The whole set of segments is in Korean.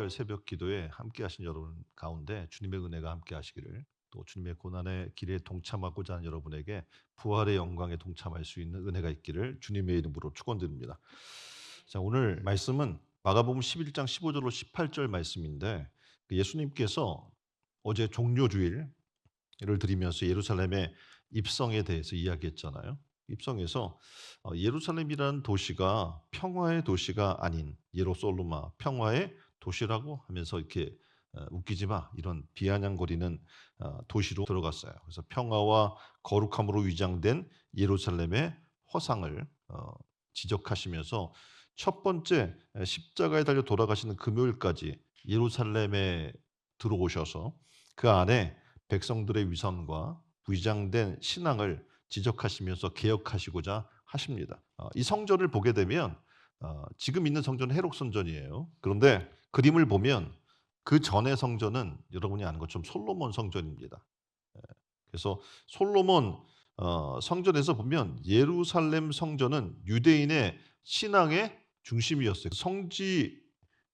특별 새벽 기도에 함께 하신 여러분 가운데 주님의 은혜가 함께 하시기를, 또 주님의 고난의 길에 동참하고자 하는 여러분에게 부활의 영광에 동참할 수 있는 은혜가 있기를 주님의 이름으로 축원드립니다. 자, 오늘 말씀은 마가복음 11장 15절로 18절 말씀인데, 예수님께서 어제 종료주일을 드리면서 예루살렘의 입성에 대해서 이야기했잖아요. 입성에서 예루살렘이라는 도시가 평화의 도시가 아닌 예루살렘아 평화의 도시라고 하면서 이렇게 웃기지 마 이런 비아냥거리는 도시로 들어갔어요. 그래서 평화와 거룩함으로 위장된 예루살렘의 허상을 지적하시면서 첫 번째 십자가에 달려 돌아가시는 금요일까지 예루살렘에 들어오셔서 그 안에 백성들의 위선과 위장된 신앙을 지적하시면서 개혁하시고자 하십니다. 이 성전을 보게 되면 지금 있는 성전은 헤롯 성전이에요. 그런데 그림을 보면 그 전의 성전은 여러분이 아는 것처럼 솔로몬 성전입니다. 그래서 솔로몬 성전에서 보면 예루살렘 성전은 유대인의 신앙의 중심이었어요. 성지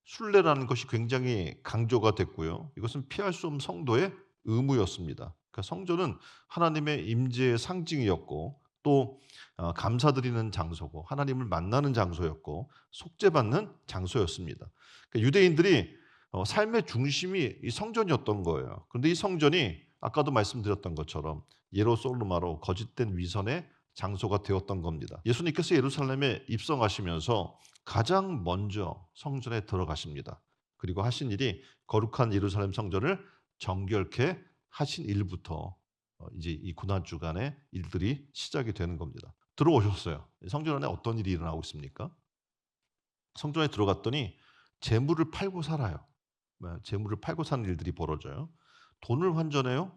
순례라는 것이 굉장히 강조가 됐고요. 이것은 피할 수 없는 성도의 의무였습니다. 그러니까 성전은 하나님의 임재의 상징이었고, 또 감사드리는 장소고 하나님을 만나는 장소였고 속죄받는 장소였습니다. 그러니까 유대인들이 삶의 중심이 이 성전이었던 거예요. 그런데 이 성전이 아까도 말씀드렸던 것처럼 예루살렘으로 거짓된 위선의 장소가 되었던 겁니다. 예수님께서 예루살렘에 입성하시면서 가장 먼저 성전에 들어가십니다. 그리고 하신 일이 거룩한 예루살렘 성전을 정결케 하신 일부터 이제 이 고난 주간의 일들이 시작이 되는 겁니다. 들어오셨어요. 성전 안에 어떤 일이 일어나고 있습니까? 성전에 들어갔더니 재물을 팔고 살아요. 재물을 팔고 사는 일들이 벌어져요. 돈을 환전해요.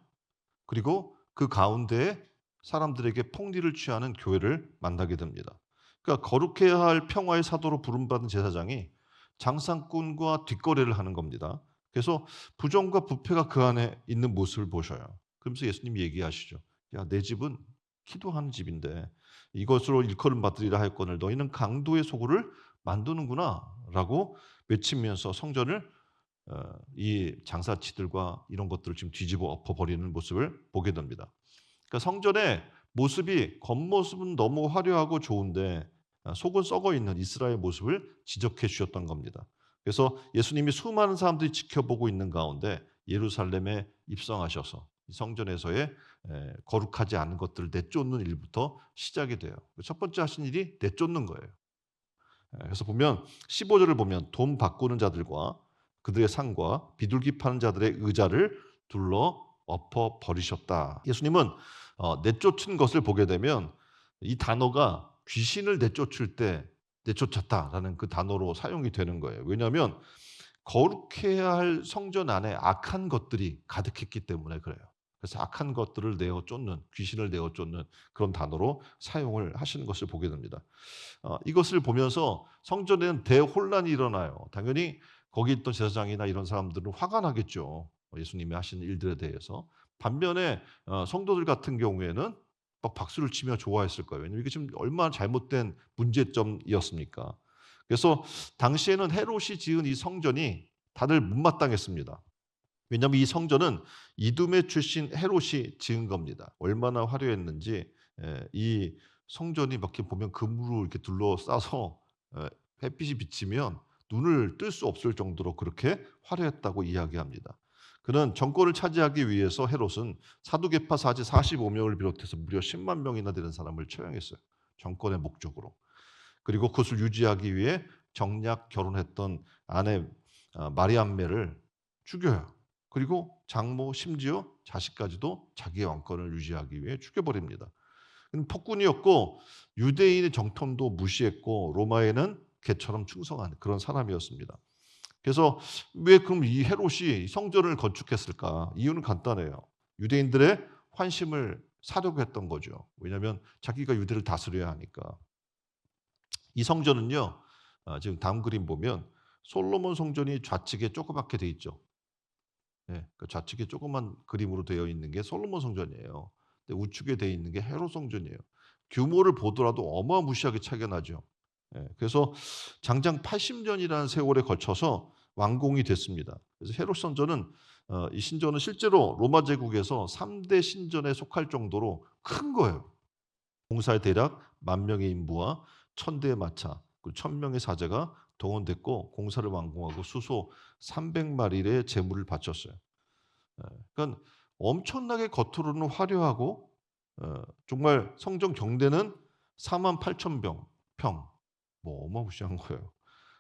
그리고 그 가운데에 사람들에게 폭리를 취하는 교회를 만나게 됩니다. 그러니까 거룩해야 할 평화의 사도로 부름받은 제사장이 장상꾼과 뒷거래를 하는 겁니다. 그래서 부정과 부패가 그 안에 있는 모습을 보셔요. 그러면서 예수님이 얘기하시죠. 야, 내 집은 기도하는 집인데 이것으로 일컬음 받으리라 하였거늘 너희는 강도의 소굴을 만드는구나라고 외치면서 성전을 이 장사치들과 이런 것들을 지금 뒤집어 엎어버리는 모습을 보게 됩니다. 그러니까 성전의 모습이 겉모습은 너무 화려하고 좋은데 속은 썩어 있는 이스라엘 모습을 지적해 주셨던 겁니다. 그래서 예수님이 수많은 사람들이 지켜보고 있는 가운데 예루살렘에 입성하셔서 성전에서의 거룩하지 않은 것들을 내쫓는 일부터 시작이 돼요. 첫 번째 하신 일이 내쫓는 거예요. 그래서 보면 15절을 보면 돈 바꾸는 자들과 그들의 상과 비둘기 파는 자들의 의자를 둘러 엎어 버리셨다. 예수님은 내쫓은 것을 보게 되면 이 단어가 귀신을 내쫓을 때 내쫓았다라는 그 단어로 사용이 되는 거예요. 왜냐하면 거룩해야 할 성전 안에 악한 것들이 가득했기 때문에 그래요. 그래서 악한 것들을 내어 쫓는, 귀신을 내어 쫓는 그런 단어로 사용을 하시는 것을 보게 됩니다. 이것을 보면서 성전에는 대혼란이 일어나요. 당연히 거기 있던 제사장이나 이런 사람들은 화가 나겠죠. 예수님이 하신 일들에 대해서. 반면에 성도들 같은 경우에는 막 박수를 치며 좋아했을 거예요. 왜냐하면 이게 지금 얼마나 잘못된 문제점이었습니까? 그래서 당시에는 헤롯이 지은 이 성전이 다들 못마땅했습니다. 왜냐하면 이 성전은 이두메 출신 헤롯이 지은 겁니다. 얼마나 화려했는지 이 성전이 막 이렇게 보면 금으로 이렇게 둘러싸서 햇빛이 비치면 눈을 뜰 수 없을 정도로 그렇게 화려했다고 이야기합니다. 그는 정권을 차지하기 위해서 헤롯은 사두개파 사제 45명을 비롯해서 무려 10만 명이나 되는 사람을 처형했어요. 정권의 목적으로. 그리고 그것을 유지하기 위해 정략 결혼했던 아내 마리암메를 죽여요. 그리고 장모 심지어 자식까지도 자기의 왕권을 유지하기 위해 죽여버립니다. 폭군이었고 유대인의 정통도 무시했고 로마에는 개처럼 충성한 그런 사람이었습니다. 그래서 왜 그럼 이 헤롯이 성전을 건축했을까? 이유는 간단해요. 유대인들의 환심을 사려고 했던 거죠. 왜냐하면 자기가 유대를 다스려야 하니까. 이 성전은요, 지금 다음 그림 보면 솔로몬 성전이 좌측에 조그맣게 돼 있죠. 예, 그 좌측에 조그만 그림으로 되어 있는 게 솔로몬 성전이에요. 근데 우측에 되어 있는 게 헤롯 성전이에요. 규모를 보더라도 어마무시하게 차이가 나죠. 예, 그래서 장장 80년이라는 세월에 걸쳐서 완공이 됐습니다. 그래서 헤롯 성전은 이 신전은 실제로 로마 제국에서 3대 신전에 속할 정도로 큰 거예요. 공사에 대략 10,000명의 인부와 1,000대의 마차, 그리고 1,000명의 사제가 동원됐고 공사를 완공하고 수소 300마리의 제물을 바쳤어요. 그러니까 엄청나게 겉으로는 화려하고 정말 성전 경대는 48,000 평. 뭐 어마무시한 거예요.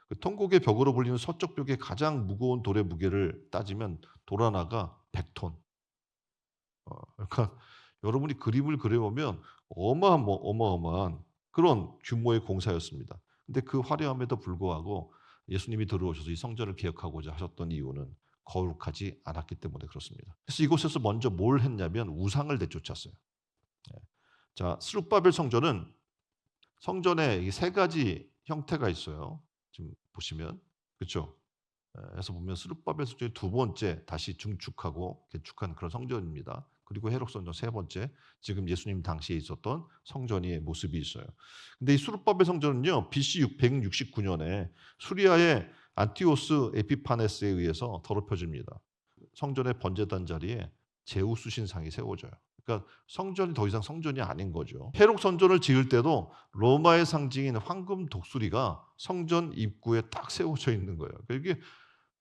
그 통곡의 벽으로 불리는 서쪽 벽의 가장 무거운 돌의 무게를 따지면 돌 하나가 100톤. 그러니까 여러분이 그림을 그려보면 어마어마한 그런 규모의 공사였습니다. 근데 그 화려함에도 불구하고 예수님이 들어오셔서 이 성전을 개혁하고자 하셨던 이유는 거룩하지 않았기 때문에 그렇습니다. 그래서 이곳에서 먼저 뭘 했냐면 우상을 내쫓았어요. 예. 자, 스룹바벨 성전은 성전에 이 세 가지 형태가 있어요. 지금 보시면 그렇죠? 에서 보면 스룹바벨 성전이 두 번째 다시 증축하고 개축한 그런 성전입니다. 그리고 헤롯 성전 세 번째, 지금 예수님 당시에 있었던 성전의 모습이 있어요. 근데 이 스룹바벨 성전은요, BC 669년에 수리아의 안티오스 에피파네스에 의해서 더럽혀집니다. 성전의 번제단 자리에 제우스 신상이 세워져요. 그러니까 성전이 더 이상 성전이 아닌 거죠. 헤롯 성전을 지을 때도 로마의 상징인 황금 독수리가 성전 입구에 딱 세워져 있는 거예요. 그러니까 이게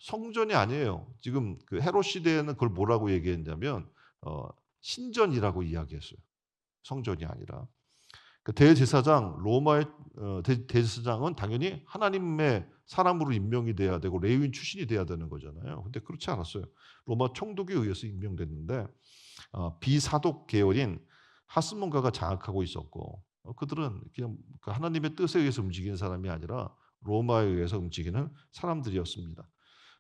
성전이 아니에요. 지금 그 헤롯 시대에는 그걸 뭐라고 얘기했냐면 신전이라고 이야기했어요. 성전이 아니라. 그 대제사장 로마의 대제사장은 당연히 하나님의 사람으로 임명이 돼야 되고 레위인 출신이 돼야 되는 거잖아요. 근데 그렇지 않았어요. 로마 총독에 의해서 임명됐는데 비사독 계열인 하스몬가가 장악하고 있었고 그들은 그냥 그 하나님의 뜻에 의해서 움직이는 사람이 아니라 로마에 의해서 움직이는 사람들이었습니다.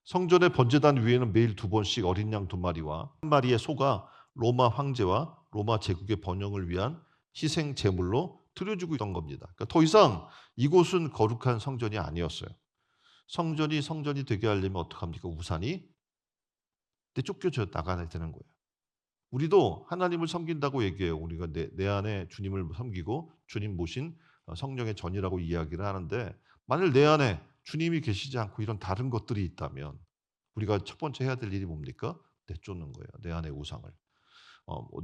성전의 번제단 위에는 매일 2번씩 어린 양 2마리와 1마리의 소가 로마 황제와 로마 제국의 번영을 위한 희생 제물로 드려지고 있던 겁니다. 그러니까 더 이상 이곳은 거룩한 성전이 아니었어요. 성전이 성전이 되게 하려면 어떡합니까? 우상이 쫓겨져 나가야 되는 거예요. 우리도 하나님을 섬긴다고 얘기해요. 우리가 내 안에 주님을 섬기고 주님 모신 성령의 전이라고 이야기를 하는데 만일 내 안에 주님이 계시지 않고 이런 다른 것들이 있다면 우리가 첫 번째 해야 될 일이 뭡니까? 내쫓는 거예요. 내 안의 우상을.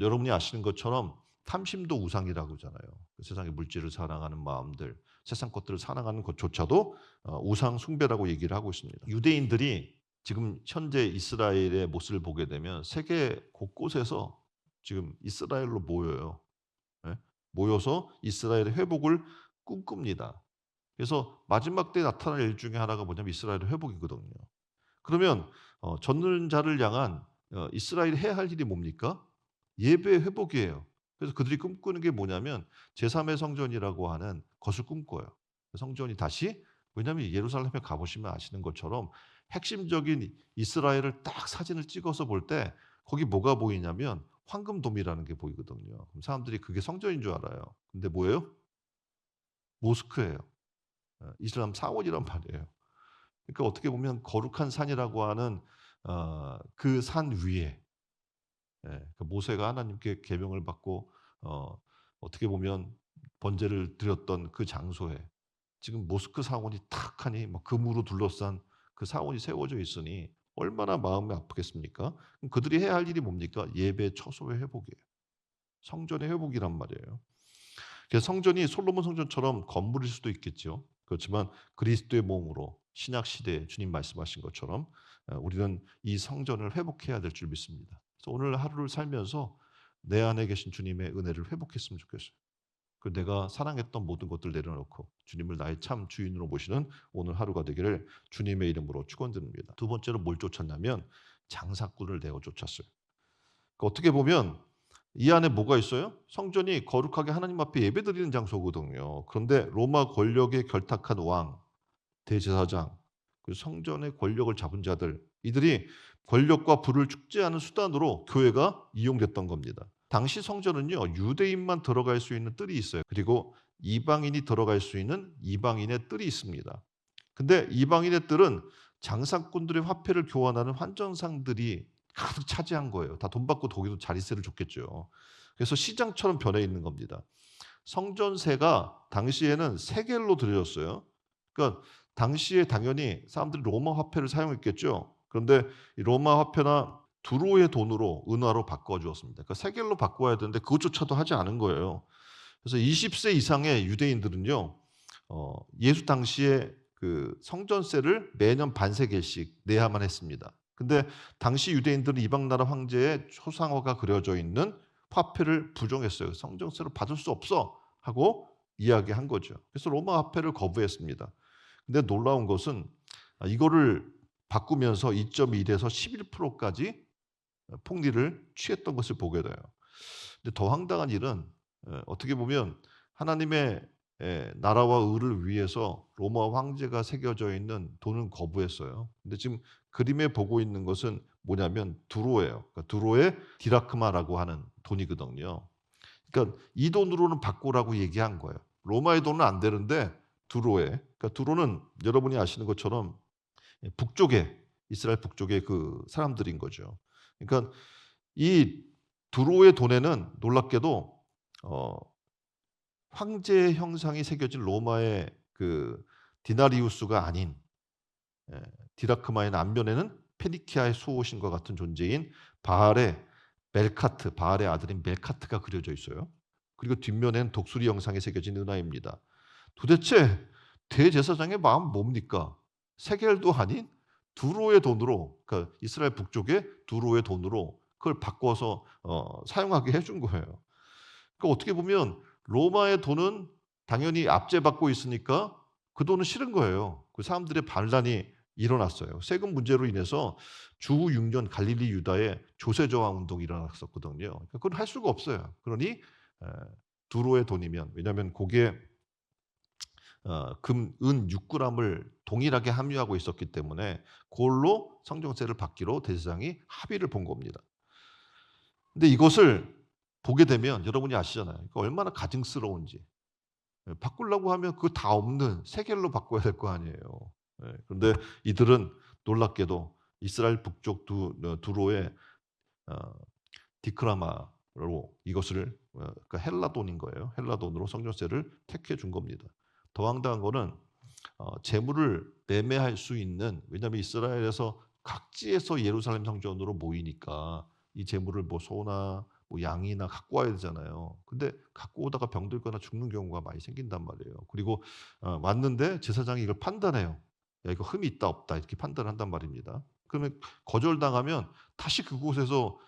여러분이 아시는 것처럼 탐심도 우상이라고 하잖아요. 그 세상의 물질을 사랑하는 마음들, 세상 것들을 사랑하는 것조차도 우상 숭배라고 얘기를 하고 있습니다. 유대인들이 지금 현재 이스라엘의 모습을 보게 되면 세계 곳곳에서 지금 이스라엘로 모여요. 예? 모여서 이스라엘의 회복을 꿈꿉니다. 그래서 마지막 때 나타날 일 중에 하나가 뭐냐면 이스라엘의 회복이거든요. 그러면 젖는 자를 향한 이스라엘이 해야 할 일이 뭡니까? 예배의 회복이에요. 그래서 그들이 꿈꾸는 게 뭐냐면 제3의 성전이라고 하는 것을 꿈꿔요. 성전이 다시 왜냐하면 예루살렘에 가보시면 아시는 것처럼 핵심적인 이스라엘을 딱 사진을 찍어서 볼 때 거기 뭐가 보이냐면 황금돔이라는 게 보이거든요. 그럼 사람들이 그게 성전인 줄 알아요. 근데 뭐예요? 모스크예요. 이슬람 사원이란 말이에요. 그러니까 어떻게 보면 거룩한 산이라고 하는 그 산 위에 그 모세가 하나님께 계명을 받고 어떻게 보면 번제를 드렸던 그 장소에 지금 모스크 사원이 탁하니 막 금으로 둘러싼 그 사원이 세워져 있으니 얼마나 마음이 아프겠습니까? 그럼 그들이 해야 할 일이 뭡니까? 예배 처소의 회복이에요. 성전의 회복이란 말이에요. 그래서 성전이 솔로몬 성전처럼 건물일 수도 있겠죠. 그렇지만 그리스도의 몸으로 신약 시대에 주님 말씀하신 것처럼 우리는 이 성전을 회복해야 될 줄 믿습니다. 그래서 오늘 하루를 살면서 내 안에 계신 주님의 은혜를 회복했으면 좋겠어요. 그 내가 사랑했던 모든 것들 내려놓고 주님을 나의 참 주인으로 모시는 오늘 하루가 되기를 주님의 이름으로 축원드립니다. 두 번째로 뭘 쫓았냐면 장사꾼을 내어 쫓았어요. 그러니까 어떻게 보면 이 안에 뭐가 있어요? 성전이 거룩하게 하나님 앞에 예배드리는 장소거든요. 그런데 로마 권력에 결탁한 왕, 대제사장, 그 성전의 권력을 잡은 자들, 이들이 권력과 부를 축제하는 수단으로 교회가 이용됐던 겁니다. 당시 성전은요, 유대인만 들어갈 수 있는 뜰이 있어요. 그리고 이방인이 들어갈 수 있는 이방인의 뜰이 있습니다. 근데 이방인의 뜰은 장사꾼들의 화폐를 교환하는 환전상들이 가득 차지한 거예요. 다 돈 받고 거기도 자릿세를 줬겠죠. 그래서 시장처럼 변해 있는 겁니다. 성전세가 당시에는 세겔로 들여졌어요. 그러니까 당시에 당연히 사람들이 로마 화폐를 사용했겠죠. 그런데 이 로마 화폐나 두로의 돈으로 은화로 바꿔 주었습니다. 그러니까 세겔로 바꿔야 되는데 그것조차도 하지 않은 거예요. 그래서 20세 이상의 유대인들은요. 예수 당시에 그 성전세를 매년 반세겔씩 내야만 했습니다. 근데 당시 유대인들은 이방 나라 황제의 초상화가 그려져 있는 화폐를 부정했어요. 성전세를 받을 수 없어 하고 이야기한 거죠. 그래서 로마 화폐를 거부했습니다. 근데 놀라운 것은 이거를 바꾸면서 2.1에서 11%까지 폭리를 취했던 것을 보게 돼요. 근데 더 황당한 일은 어떻게 보면 하나님의 나라와 의를 위해서 로마 황제가 새겨져 있는 돈은 거부했어요. 근데 지금 그림에 보고 있는 것은 뭐냐면 두로예요. 그러니까 두로의 디라크마라고 하는 돈이거든요. 그러니까 이 돈으로는 바꾸라고 얘기한 거예요. 로마의 돈은 안 되는데 두로에. 그러니까 두로는 여러분이 아시는 것처럼 북쪽에 이스라엘 북쪽의 그 사람들인 거죠. 그러니까 이 두로의 돈에는 놀랍게도 어 황제의 형상이 새겨진 로마의 그 디나리우스가 아닌 디라크마의 남면에는 페니키아의 수호신과 같은 존재인 바알의 멜카트, 바알의 아들인 멜카트가 그려져 있어요. 그리고 뒷면에는 독수리 형상이 새겨진 은하입니다. 도대체 대제사장의 마음 뭡니까? 세겔도 아닌 두로의 돈으로, 그러니까 이스라엘 북쪽의 두로의 돈으로 그걸 바꿔서 사용하게 해준 거예요. 그러니까 어떻게 보면 로마의 돈은 당연히 압제받고 있으니까 그 돈은 싫은 거예요. 그 사람들의 반란이 일어났어요. 세금 문제로 인해서 주 6년 갈릴리 유다에 조세 저항 운동이 일어났었거든요. 그러니까 그건 할 수가 없어요. 그러니 두로의 돈이면, 왜냐하면 거기에 금, 은 6g을 동일하게 함유하고 있었기 때문에 그걸로 성정세를 받기로 대제사장이 합의를 본 겁니다. 근데 이것을 보게 되면 여러분이 아시잖아요. 그러니까 얼마나 가증스러운지. 바꾸려고 하면 그거 다 없는 세겔로 바꿔야 될 거 아니에요. 그런데 이들은 놀랍게도 이스라엘 북쪽 두로의 어, 디크라마로 이것을 그러니까 헬라 돈인 거예요. 헬라 돈으로 성전세를 택해 준 겁니다. 더 황당한 거는 재물을 매매할 수 있는, 왜냐하면 이스라엘에서 각지에서 예루살렘 성전으로 모이니까 이 재물을 뭐 소나 뭐 양이나 갖고 와야 되잖아요. 근데 갖고 오다가 병들거나 죽는 경우가 많이 생긴단 말이에요. 그리고 왔는데 제사장이 이걸 판단해요. 야, 이거 흠이 있다 없다 이렇게 판단한단 말입니다. 그러면 거절당하면 다시 그곳에서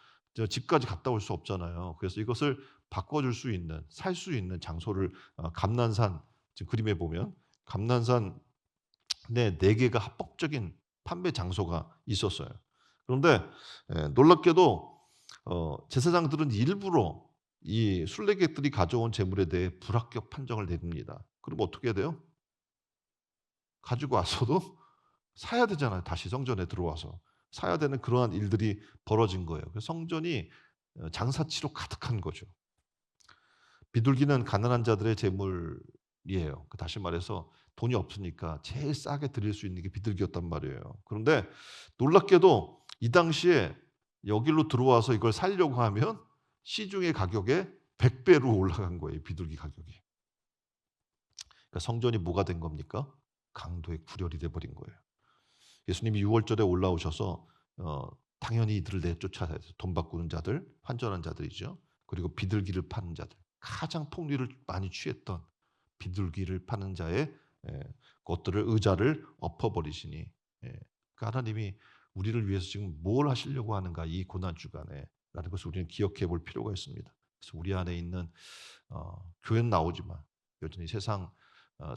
집까지 갔다 올 수 없잖아요. 그래서 이것을 바꿔줄 수 있는, 살 수 있는 장소를 감난산, 지금 그림에 보면 감난산 내 4개가 합법적인 판매 장소가 있었어요. 그런데 놀랍게도 제사장들은 일부러 이 순례객들이 가져온 재물에 대해 불합격 판정을 내립니다. 그럼 어떻게 해야 돼요? 가지고 와서도 사야 되잖아요. 다시 성전에 들어와서 사야 되는 그러한 일들이 벌어진 거예요. 그래서 성전이 장사치로 가득한 거죠. 비둘기는 가난한 자들의 재물이에요. 다시 말해서 돈이 없으니까 제일 싸게 드릴 수 있는 게 비둘기였단 말이에요. 그런데 놀랍게도 이 당시에 여기로 들어와서 이걸 살려고 하면 시중의 가격에 100배로 올라간 거예요. 비둘기 가격이. 그러니까 성전이 뭐가 된 겁니까? 강도의 구렬이 돼버린 거예요. 예수님이 6월절에 올라오셔서 당연히 이들을 내쫓아야 돼서 돈 바꾸는 자들, 환전한 자들이죠. 그리고 비둘기를 파는 자들, 가장 폭리를 많이 취했던 비둘기를 파는 자의 것들을, 의자를 엎어버리시니, 그러니까 하나님이 우리를 위해서 지금 뭘 하시려고 하는가 이 고난 주간에 라는 것을 우리는 기억해 볼 필요가 있습니다. 그래서 우리 안에 있는 교회는 나오지만 여전히 세상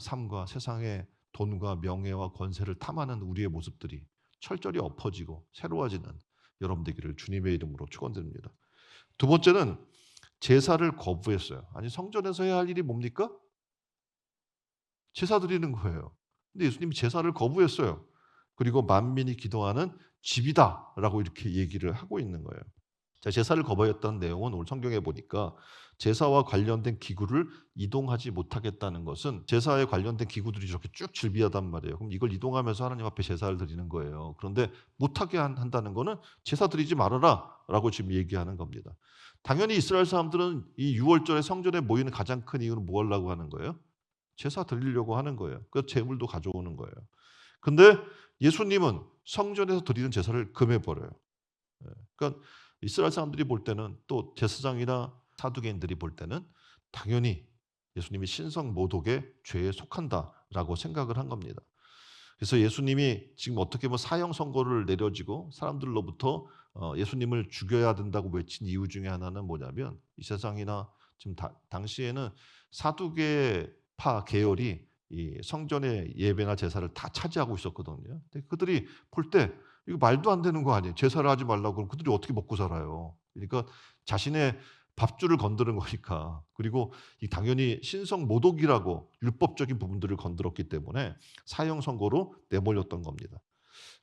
삶과 세상의 돈과 명예와 권세를 탐하는 우리의 모습들이 철저히 엎어지고 새로워지는 여러분 되기를 주님의 이름으로 축원드립니다. 두 번째는 제사를 거부했어요. 아니 성전에서 해야 할 일이 뭡니까? 제사 드리는 거예요. 근데 예수님이 제사를 거부했어요. 그리고 만민이 기도하는 집이다라고 이렇게 얘기를 하고 있는 거예요. 자, 제사를 거부했던 내용은 오늘 성경에 보니까 제사와 관련된 기구를 이동하지 못하겠다는 것은, 제사에 관련된 기구들이 이렇게 쭉 즐비하단 말이에요. 그럼 이걸 이동하면서 하나님 앞에 제사를 드리는 거예요. 그런데 못하게 한다는 거는 제사 드리지 말아라라고 지금 얘기하는 겁니다. 당연히 이스라엘 사람들은 이 6월절에 성전에 모이는 가장 큰 이유는 뭐 하려고 하는 거예요? 제사 드리려고 하는 거예요. 그 제물도 가져오는 거예요. 근데 예수님은 성전에서 드리는 제사를 금해 버려요. 예. 그러니까 이스라엘 사람들이 볼 때는 또 제사장이나 사두개인들이 볼 때는 당연히 예수님이 신성 모독의 죄에 속한다라고 생각을 한 겁니다. 그래서 예수님이 지금 어떻게 보면 사형 선고를 내려지고 사람들로부터 예수님을 죽여야 된다고 외친 이유 중에 하나는 뭐냐면 이 세상이나 지금 당시에는 사두개파 계열이 이 성전의 예배나 제사를 다 차지하고 있었거든요. 근데 그들이 볼 때 이거 말도 안 되는 거 아니에요. 제사를 하지 말라고 그러면 그들이 어떻게 먹고 살아요. 그러니까 자신의 밥줄을 건드는 거니까. 그리고 이 당연히 신성 모독이라고 율법적인 부분들을 건드렸기 때문에 사형 선고로 내몰렸던 겁니다.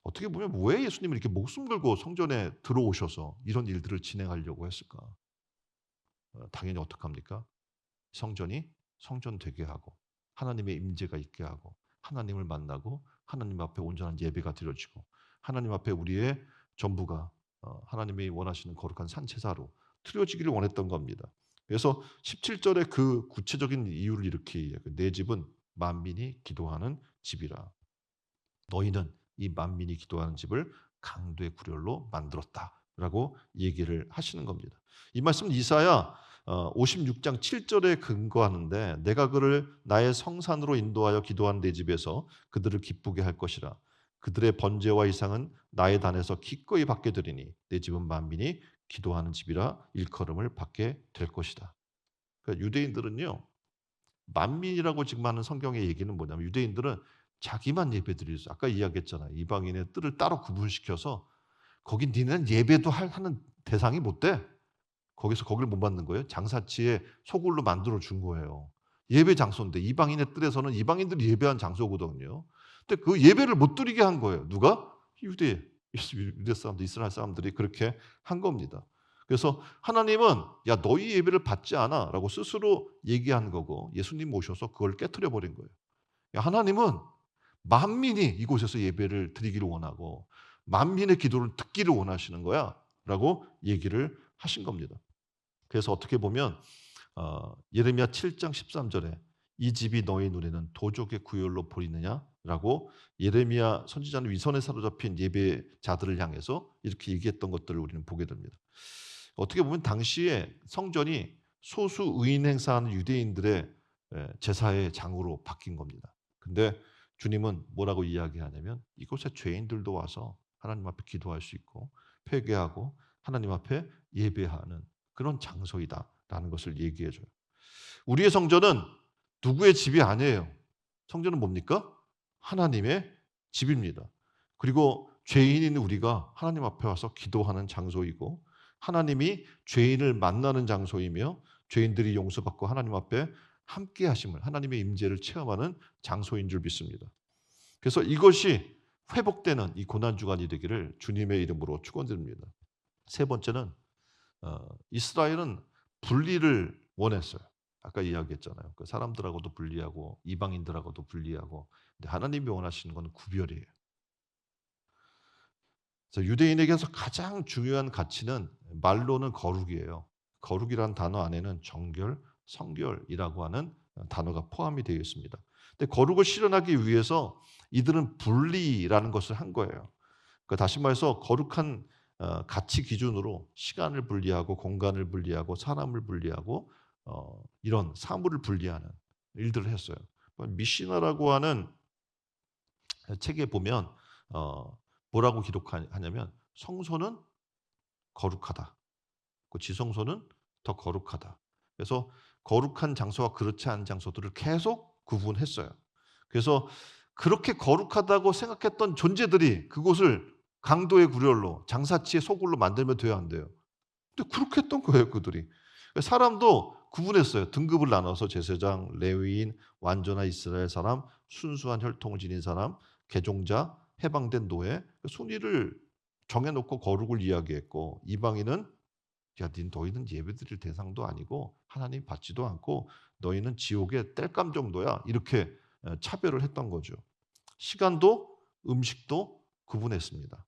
어떻게 보면 왜 예수님이 이렇게 목숨 걸고 성전에 들어오셔서 이런 일들을 진행하려고 했을까? 당연히 어떡합니까? 성전이 성전 되게 하고 하나님의 임재가 있게 하고 하나님을 만나고 하나님 앞에 온전한 예배가 드려지고 하나님 앞에 우리의 전부가 하나님이 원하시는 거룩한 산제사로 드려지기를 원했던 겁니다. 그래서 17절에 그 구체적인 이유를 이렇게 얘기해요. 내 집은 만민이 기도하는 집이라. 너희는 이 만민이 기도하는 집을 강도의 구렬로 만들었다라고 얘기를 하시는 겁니다. 이 말씀은 이사야 56장 7절에 근거하는데 내가 그를 나의 성산으로 인도하여 기도하는 내 집에서 그들을 기쁘게 할 것이라. 그들의 번제와 이상은 나의 단에서 기꺼이 받게 되리니 내 집은 만민이 기도하는 집이라 일컬음을 받게 될 것이다. 그러니까 유대인들은요. 만민이라고 지금 하는 성경의 얘기는 뭐냐면 유대인들은 자기만 예배드리죠. 아까 이야기했잖아요. 이방인의 뜰을 따로 구분시켜서 거기 니는 예배도 하는 대상이 못 돼. 거기서 거기를 못 받는 거예요. 장사치에 소굴로 만들어 준 거예요. 예배 장소인데 이방인의 뜰에서는 이방인들이 예배한 장소거든요. 근데 그 예배를 못 드리게 한 거예요. 누가? 유대 사람들, 이스라엘 사람들이 그렇게 한 겁니다. 그래서 하나님은 야 너희 예배를 받지 않아라고 스스로 얘기한 거고 예수님 오셔서 그걸 깨트려 버린 거예요. 야, 하나님은 만민이 이곳에서 예배를 드리기를 원하고 만민의 기도를 듣기를 원하시는 거야라고 얘기를 하신 겁니다. 그래서 어떻게 보면 예레미야 7장 13절에 이 집이 너희 눈에는 도적의 구열로 보이느냐라고 예레미야 선지자는 위선에 사로잡힌 예배자들을 향해서 이렇게 얘기했던 것들을 우리는 보게 됩니다. 어떻게 보면 당시에 성전이 소수 의인 행사하는 유대인들의 제사의 장으로 바뀐 겁니다. 근데 주님은 뭐라고 이야기하냐면 이곳에 죄인들도 와서 하나님 앞에 기도할 수 있고 회개하고 하나님 앞에 예배하는 그런 장소이다라는 것을 얘기해 줘요. 우리의 성전은 누구의 집이 아니에요. 성전은 뭡니까? 하나님의 집입니다. 그리고 죄인인 우리가 하나님 앞에 와서 기도하는 장소이고 하나님이 죄인을 만나는 장소이며 죄인들이 용서받고 하나님 앞에 함께 하심을 하나님의 임재를 체험하는 장소인 줄 믿습니다. 그래서 이것이 회복되는 이 고난 주간이 되기를 주님의 이름으로 축원드립니다. 세 번째는 이스라엘은 분리를 원했어요. 아까 이야기했잖아요. 그 사람들하고도 분리하고 이방인들하고도 분리하고. 근데 하나님이 원하시는 건 구별이에요. 그래서 유대인에게서 가장 중요한 가치는 말로는 거룩이에요. 거룩이란 단어 안에는 정결, 성결이라고 하는 단어가 포함이 되어 있습니다. 근데 거룩을 실현하기 위해서 이들은 분리라는 것을 한 거예요. 그러니까 다시 말해서 거룩한 가치 기준으로 시간을 분리하고 공간을 분리하고 사람을 분리하고 이런 사물을 분리하는 일들을 했어요. 미시나라고 하는 책에 보면 뭐라고 기록하냐면 성소는 거룩하다. 그 지성소는 더 거룩하다. 그래서 거룩한 장소와 그렇지 않은 장소들을 계속 구분했어요. 그래서 그렇게 거룩하다고 생각했던 존재들이 그곳을 강도의 구렬로 장사치의 소굴로 만들면 돼야 안 돼요. 근데 그렇게 했던 거예요, 그들이. 사람도 구분했어요. 등급을 나눠서 제사장, 레위인, 완전한 이스라엘 사람, 순수한 혈통을 지닌 사람, 개종자, 해방된 노예 순위를 정해놓고 거룩을 이야기했고 이방인은 야, 너희는 예배드릴 대상도 아니고 하나님 받지도 않고 너희는 지옥의 땔감 정도야 이렇게 차별을 했던 거죠. 시간도 음식도 구분했습니다.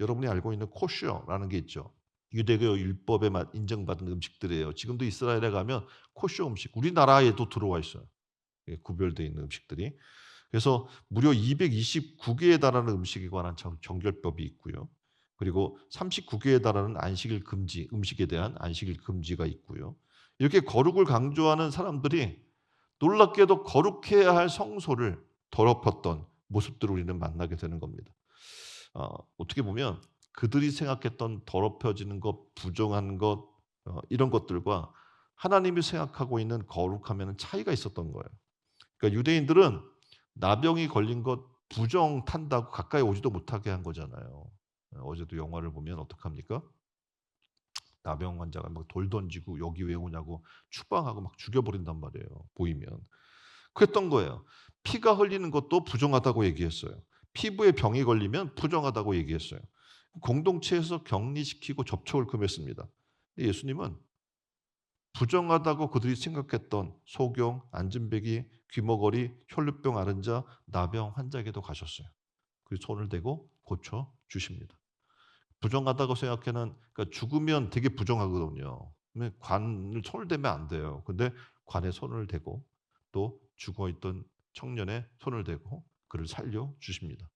여러분이 알고 있는 코슈어라는 게 있죠. 유대교 율법에 인정받은 음식들이에요. 지금도 이스라엘에 가면 코슈어 음식 우리나라에도 들어와 있어요. 구별되어 있는 음식들이. 그래서 무려 229개에 달하는 음식에 관한 정결법이 있고요. 그리고 39개에 달하는 안식일 금지, 음식에 대한 안식일 금지가 있고요. 이렇게 거룩을 강조하는 사람들이 놀랍게도 거룩해야 할 성소를 더럽혔던 모습들을 우리는 만나게 되는 겁니다. 어떻게 보면 그들이 생각했던 더럽혀지는 것, 부정한 것, 이런 것들과 하나님이 생각하고 있는 거룩함에는 차이가 있었던 거예요. 그러니까 유대인들은 나병이 걸린 것 부정 탄다고 가까이 오지도 못하게 한 거잖아요. 어제도 영화를 보면 어떡합니까? 나병 환자가 막 돌 던지고 "여기 왜 오냐."고 추방하고 막 죽여버린단 말이에요, 보이면. 그랬던 거예요. 피가 흘리는 것도 부정하다고 얘기했어요. 피부에 병이 걸리면 부정하다고 얘기했어요. 공동체에서 격리시키고 접촉을 금했습니다. 근데 예수님은 부정하다고 그들이 생각했던 소경, 안진뱅이, 귀머거리, 혈루병 앓은 자, 나병 환자에게도 가셨어요. 그리고 손을 대고 고쳐 주십니다. 부정하다고 생각하는, 그러니까 죽으면 되게 부정하거든요. 관을 손을 대면 안 돼요. 근데 관에 손을 대고 또 죽어 있던 청년의 손을 대고 그를 살려 주십니다.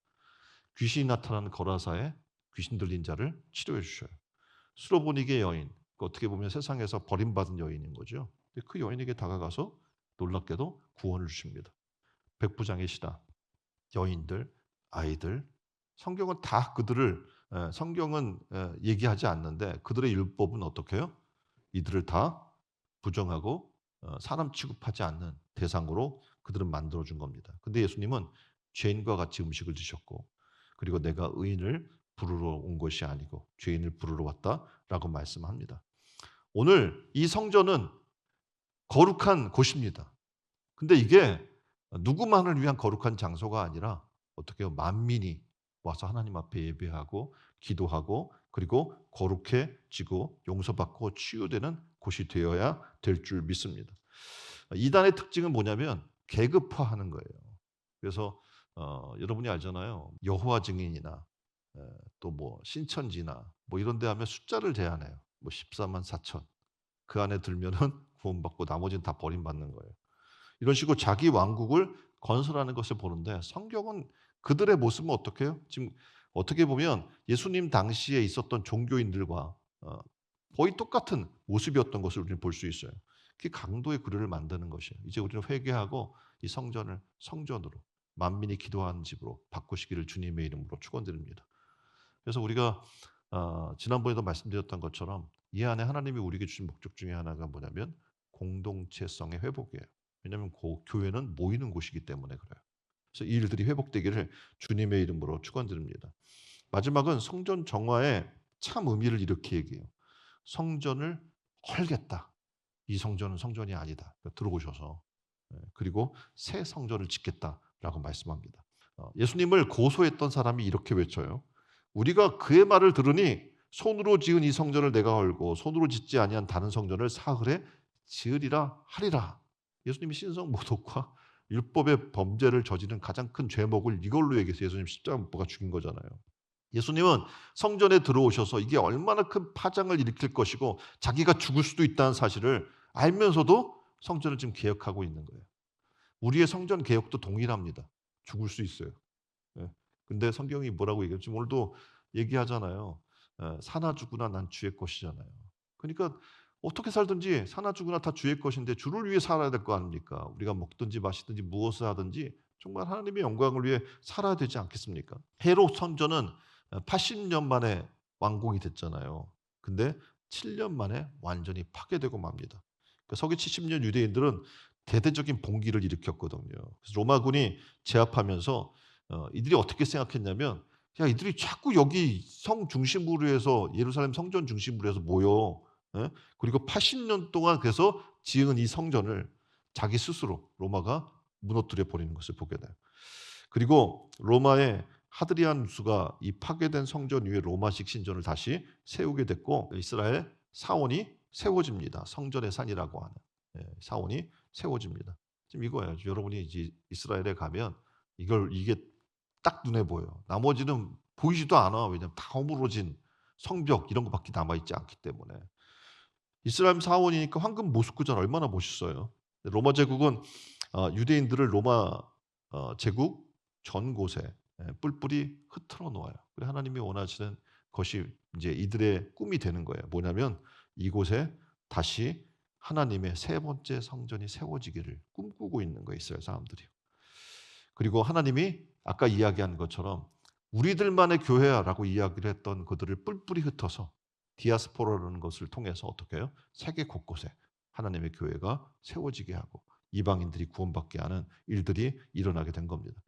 귀신이 나타나는 거라사에 귀신 들린 자를 치료해 주셔요. 수로보니게 여인, 어떻게 보면 세상에서 버림받은 여인인 거죠. 근데 그 여인에게 다가가서 놀랍게도 구원을 주십니다. 백부장의 시다, 여인들, 아이들, 성경은 다 그들을, 성경은 얘기하지 않는데 그들의 율법은 어떻게 해요? 이들을 다 부정하고 사람 취급하지 않는 대상으로 그들은 만들어 준 겁니다. 근데 예수님은 죄인과 같이 음식을 드셨고, 그리고 내가 의인을 부르러 온 것이 아니고 죄인을 부르러 왔다라고 말씀합니다. 오늘 이 성전은 거룩한 곳입니다. 근데 이게 누구만을 위한 거룩한 장소가 아니라 어떻게 해요? 만민이 와서 하나님 앞에 예배하고 기도하고 그리고 거룩해지고 용서받고 치유되는 곳이 되어야 될 줄 믿습니다. 이단의 특징은 뭐냐면 계급화하는 거예요. 그래서 여러분이 알잖아요. 여호와 증인이나 또 뭐 신천지나 뭐 이런 데 하면 숫자를 제한해요. 뭐 14만 4천. 그 안에 들면은 구원받고 나머지는 다 버림받는 거예요. 이런 식으로 자기 왕국을 건설하는 것을 보는데 성경은 그들의 모습은 어떻게 해요? 지금 어떻게 보면 예수님 당시에 있었던 종교인들과 거의 똑같은 모습이었던 것을 우리는 볼 수 있어요. 그게 강도의 구류를 만드는 것이에요. 이제 우리는 회개하고 이 성전을 성전으로 만민이 기도하는 집으로 바꾸시기를 주님의 이름으로 축원드립니다. 그래서 우리가 지난번에도 말씀드렸던 것처럼 이 안에 하나님이 우리에게 주신 목적 중에 하나가 뭐냐면 공동체성의 회복이에요. 왜냐하면 교회는 모이는 곳이기 때문에 그래요. 그래서 이 일들이 회복되기를 주님의 이름으로 축원드립니다. 마지막은 성전 정화의 참 의미를 이렇게 얘기해요. 성전을 헐겠다. 이 성전은 성전이 아니다. 들어보셔서. 그리고 새 성전을 짓겠다라고 말씀합니다. 예수님을 고소했던 사람이 이렇게 외쳐요. 우리가 그의 말을 들으니 손으로 지은 이 성전을 내가 헐고 손으로 짓지 아니한 다른 성전을 사흘에 지으리라 하리라. 예수님이 신성 모독과 율법의 범죄를 저지른 가장 큰 죄목을 이걸로 얘기해서 예수님 십자가 못 박아 죽인 거잖아요. 예수님은 성전에 들어오셔서 이게 얼마나 큰 파장을 일으킬 것이고 자기가 죽을 수도 있다는 사실을 알면서도 성전을 지금 개혁하고 있는 거예요. 우리의 성전 개혁도 동일합니다. 죽을 수 있어요. 예. 근데 성경이 뭐라고 얘기해요? 지금 오늘도 얘기하잖아요. 사나 죽으나 난 주의 것이잖아요. 그러니까 어떻게 살든지 사나 죽으나 다 주의 것인데 주를 위해 살아야 될 거 아닙니까? 우리가 먹든지 마시든지 무엇을 하든지 정말 하나님의 영광을 위해 살아야 되지 않겠습니까? 헤롯 성전은 80년 만에 완공이 됐잖아요. 근데 7년 만에 완전히 파괴되고 맙니다. 그러니까 서기 70년 유대인들은 대대적인 봉기를 일으켰거든요. 그래서 로마군이 제압하면서 이들이 어떻게 생각했냐면, 야, 이들이 자꾸 여기 성 중심부로 해서 예루살렘 성전 중심부로 해서 모여. 예? 그리고 80년 동안 그래서 지은 이 성전을 자기 스스로 로마가 무너뜨려 버리는 것을 보게 돼요. 그리고 로마의 하드리안 수가 이 파괴된 성전 위에 로마식 신전을 다시 세우게 됐고 이스라엘 사원이 세워집니다. 성전의 산이라고 하는 사원이 세워집니다. 지금 이거예요. 여러분이 이제 이스라엘에 가면 이게 딱 눈에 보여요. 나머지는 보이지도 않아. 왜냐하면 다 허물어진 성벽 이런 것밖에 남아있지 않기 때문에. 이스라엘 사원이니까 황금 모습구전 얼마나 멋있어요. 로마 제국은 유대인들을 로마 제국 전 곳에 뿔뿔이 흩트러 놓아요. 그래 하나님이 원하시는 것이 이제 이들의 꿈이 되는 거예요. 뭐냐면 이곳에 다시 하나님의 세 번째 성전이 세워지기를 꿈꾸고 있는 거예요, 이스라엘 사람들이. 그리고 하나님이 아까 이야기한 것처럼 "우리들만의 교회야."라고 이야기를 했던 그들을 뿔뿔이 흩어서 디아스포라라는 것을 통해서 어떻게 해요? 세계 곳곳에 하나님의 교회가 세워지게 하고 이방인들이 구원받게 하는 일들이 일어나게 된 겁니다.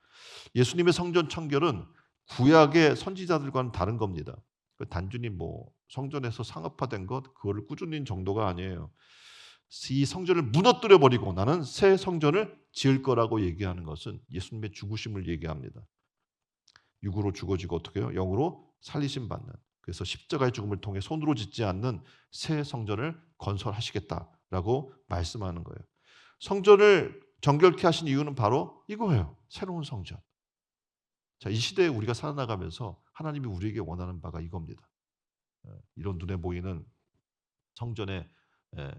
예수님의 성전 청결은 구약의 선지자들과는 다른 겁니다. 그 단순히 뭐 성전에서 상업화된 것 그거를 꾸준히 정도가 아니에요. 이 성전을 무너뜨려 버리고 나는 새 성전을 지을 거라고 얘기하는 것은 예수님의 죽으심을 얘기합니다. 육으로 죽어지고 어떻게 해요? 영으로 살리심 받는. 그래서 십자가의 죽음을 통해 손으로 짓지 않는 새 성전을 건설하시겠다라고 말씀하는 거예요. 성전을 정결케 하신 이유는 바로 이거예요. 새로운 성전. 자, 이 시대에 우리가 살아나가면서 하나님이 우리에게 원하는 바가 이겁니다. 이런 눈에 보이는 성전의 에,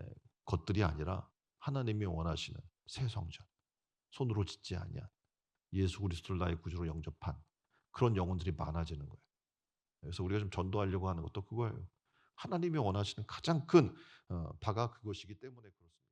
것들이 아니라 하나님이 원하시는 새 성전, 손으로 짓지 아니한 예수 그리스도를 나의 구주로 영접한 그런 영혼들이 많아지는 거예요. 그래서 우리가 좀 전도하려고 하는 것도 그거예요. 하나님이 원하시는 가장 큰 바가 그것이기 때문에 그렇습니다.